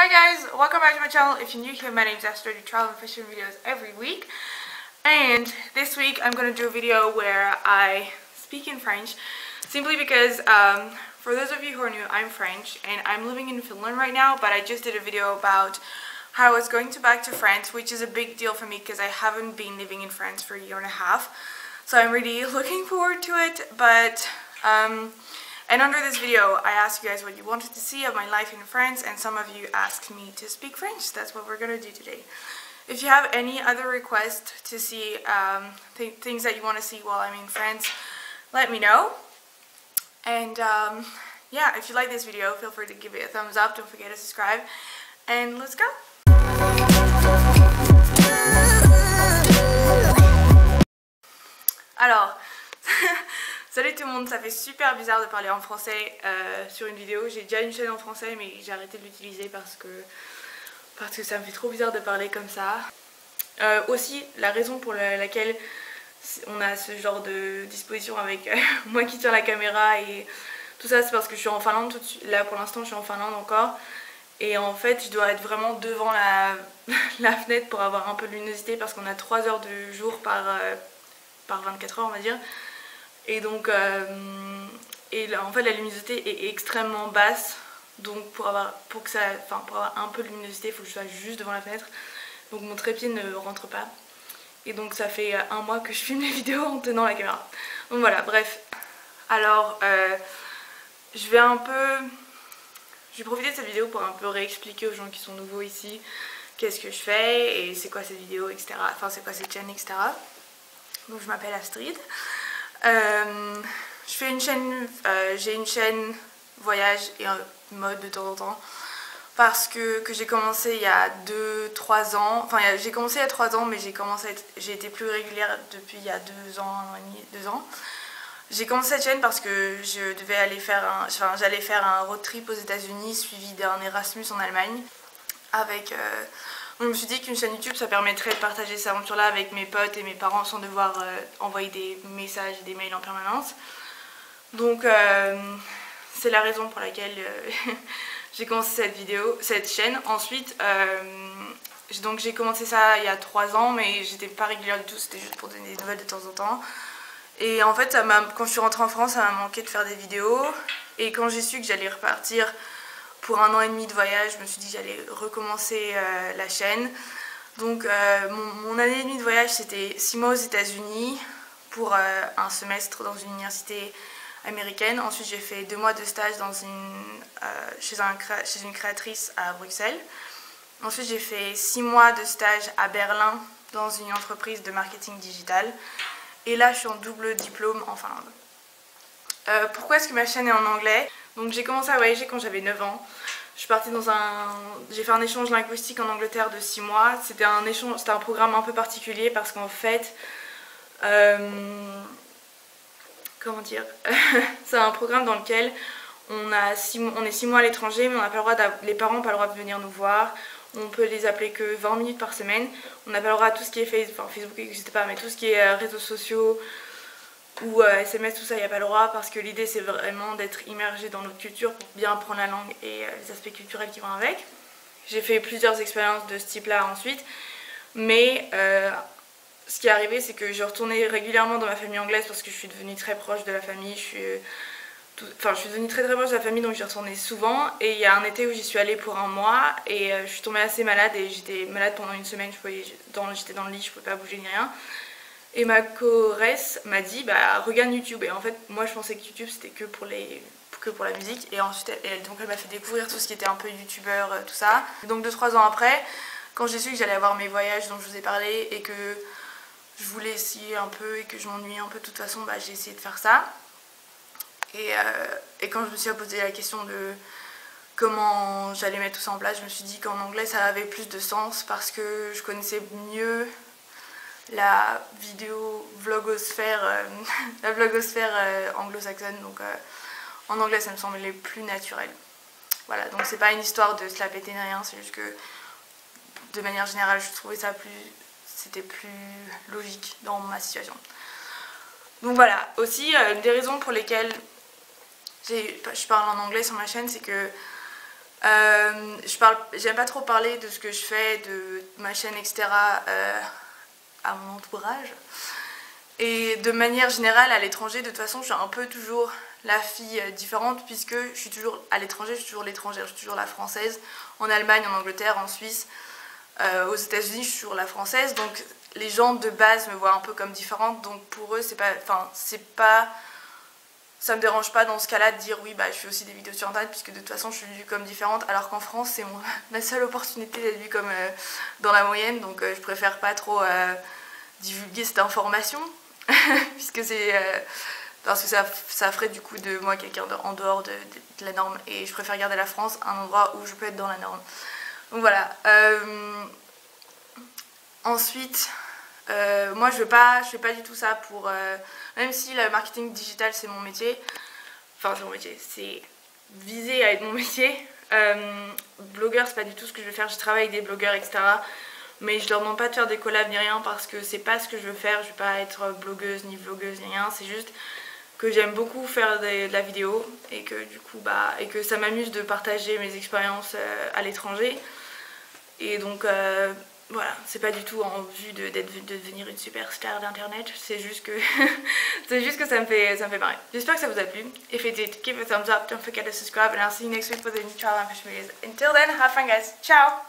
Hi guys, welcome back to my channel. If you're new here, my name is Esther. I do travel and fishing videos every week. And this week I'm going to do a video where I speak in French. Simply because, for those of you who are new, I'm French and I'm living in Finland right now. But I just did a video about how I was going back to France, which is a big deal for me because I haven't been living in France for a year and a half. So I'm really looking forward to it. But and under this video, I asked you guys what you wanted to see of my life in France, and some of you asked me to speak French. That's what we're going to do today. If you have any other requests to see, things that you want to see while I'm in France, let me know. And yeah, if you like this video, feel free to give it a thumbs up. Don't forget to subscribe. And let's go! Alors... Salut tout le monde, ça fait super bizarre de parler en français sur une vidéo. J'ai déjà une chaîne en français mais j'ai arrêté de l'utiliser parce que ça me fait trop bizarre de parler comme ça. Aussi, la raison pour laquelle on a ce genre de disposition avec moi qui tiens la caméra et tout ça, c'est parce que je suis en Finlande tout de suite. Là pour l'instant je suis en Finlande encore. Et en fait je dois être vraiment devant la fenêtre pour avoir un peu de luminosité parce qu'on a 3 heures de jour par 24 heures on va dire. Et donc, en fait la luminosité est extrêmement basse, donc pour avoir un peu de luminosité il faut que je sois juste devant la fenêtre, donc mon trépied ne rentre pas. Et donc ça fait un mois que je filme les vidéos en tenant la caméra. Donc voilà, bref. Alors, je vais profiter de cette vidéo pour un peu réexpliquer aux gens qui sont nouveaux ici qu'est-ce que je fais et c'est quoi cette vidéo, etc. Enfin c'est quoi cette chaîne, etc. Donc je m'appelle Astrid. Je fais une chaîne, j'ai une chaîne voyage et mode de temps en temps parce que j'ai commencé il y a 2-3 ans, enfin j'ai commencé il y a 3 ans mais j'ai été plus régulière depuis il y a 2 ans, 1 an et demi, 2 ans. J'ai commencé cette chaîne parce que j'allais faire un road trip aux États-Unis suivi d'un Erasmus en Allemagne avec... Donc je me suis dit qu'une chaîne YouTube ça permettrait de partager cette aventure là avec mes potes et mes parents sans devoir envoyer des messages et des mails en permanence. Donc c'est la raison pour laquelle j'ai commencé cette chaîne. Ensuite j'ai commencé ça il y a 3 ans mais j'étais pas régulière du tout, c'était juste pour donner des nouvelles de temps en temps. Et en fait quand je suis rentrée en France ça m'a manqué de faire des vidéos et quand j'ai su que j'allais repartir pour 1 an et demi de voyage, je me suis dit que j'allais recommencer la chaîne. Donc mon année et demie de voyage c'était 6 mois aux États-Unis pour un semestre dans une université américaine. Ensuite j'ai fait 2 mois de stage chez une créatrice à Bruxelles. Ensuite j'ai fait 6 mois de stage à Berlin dans une entreprise de marketing digital. Et là je suis en double diplôme en Finlande. Pourquoi est-ce que ma chaîne est en anglais? Donc j'ai commencé à voyager quand j'avais 9 ans. Je suis partie j'ai fait un échange linguistique en Angleterre de 6 mois. C'était un programme un peu particulier parce qu'en fait, comment dire, c'est un programme dans lequel on est 6 mois à l'étranger, mais on n'a pas le droit les parents n'ont pas le droit de venir nous voir. On peut les appeler que 20 minutes par semaine. On n'a pas le droit à tout ce qui est Facebook n'existe pas, mais tout ce qui est réseaux sociaux ou SMS, tout ça, il n'y a pas le droit parce que l'idée c'est vraiment d'être immergé dans notre culture pour bien apprendre la langue et les aspects culturels qui vont avec. J'ai fait plusieurs expériences de ce type là ensuite, mais ce qui est arrivé c'est que je retournais régulièrement dans ma famille anglaise parce que je suis devenue très proche de la famille, je suis devenue très proche de la famille donc j'y retournais souvent. Et il y a un été où j'y suis allée pour 1 mois et je suis tombée assez malade et j'étais malade pendant une semaine, j'étais dans le lit, je ne pouvais pas bouger ni rien. Et ma choresse m'a dit bah regarde YouTube, et en fait moi je pensais que YouTube c'était que pour la musique, et ensuite donc elle m'a fait découvrir tout ce qui était un peu youtubeur, tout ça. Et donc 2-3 ans après, quand j'ai su que j'allais avoir mes voyages dont je vous ai parlé et que je voulais essayer un peu et que je m'ennuyais un peu de toute façon, bah j'ai essayé de faire ça. Et quand je me suis posé la question de comment j'allais mettre tout ça en place, je me suis dit qu'en anglais ça avait plus de sens parce que je connaissais mieux la vlogosphère anglo-saxonne, donc en anglais ça me semblait plus naturel. Voilà, donc c'est pas une histoire de se la péter ni rien, c'est juste que de manière générale je trouvais c'était plus logique dans ma situation. Donc voilà, aussi une des raisons pour lesquelles je parle en anglais sur ma chaîne, c'est que J'aime pas trop parler de ce que je fais, de ma chaîne, etc. À mon entourage. Et de manière générale, à l'étranger, de toute façon, je suis un peu toujours la fille différente puisque je suis toujours à l'étranger, je suis toujours l'étrangère, je suis toujours la française. En Allemagne, en Angleterre, en Suisse, aux États-Unis, je suis toujours la française. Donc les gens de base me voient un peu comme différente. Donc pour eux, ça me dérange pas dans ce cas-là de dire oui, bah je fais aussi des vidéos sur internet puisque de toute façon je suis vue comme différente. Alors qu'en France, c'est ma seule opportunité d'être vue comme dans la moyenne. Donc je préfère pas trop divulguer cette information. Puisque parce que ça ferait du coup de moi quelqu'un en dehors de la norme et je préfère garder la France, un endroit où je peux être dans la norme. Donc voilà. Ensuite, moi je fais pas du tout ça pour... même si le marketing digital c'est mon métier, enfin c'est mon métier, c'est visé à être mon métier. Blogueur c'est pas du tout ce que je veux faire, je travaille avec des blogueurs etc. Mais je leur demande pas de faire des collabs ni rien parce que c'est pas ce que je veux faire, je vais pas être blogueuse ni vlogueuse ni rien, c'est juste que j'aime beaucoup faire de la vidéo et que du coup et que ça m'amuse de partager mes expériences à l'étranger. Et donc voilà, c'est pas du tout en vue de devenir une superstar d'internet, c'est juste que ça me fait marrer. J'espère que ça vous a plu. If it did, give a thumbs up, don't forget to subscribe and I'll see you next week with a new travel and fashion videos. Until then, have fun guys, ciao!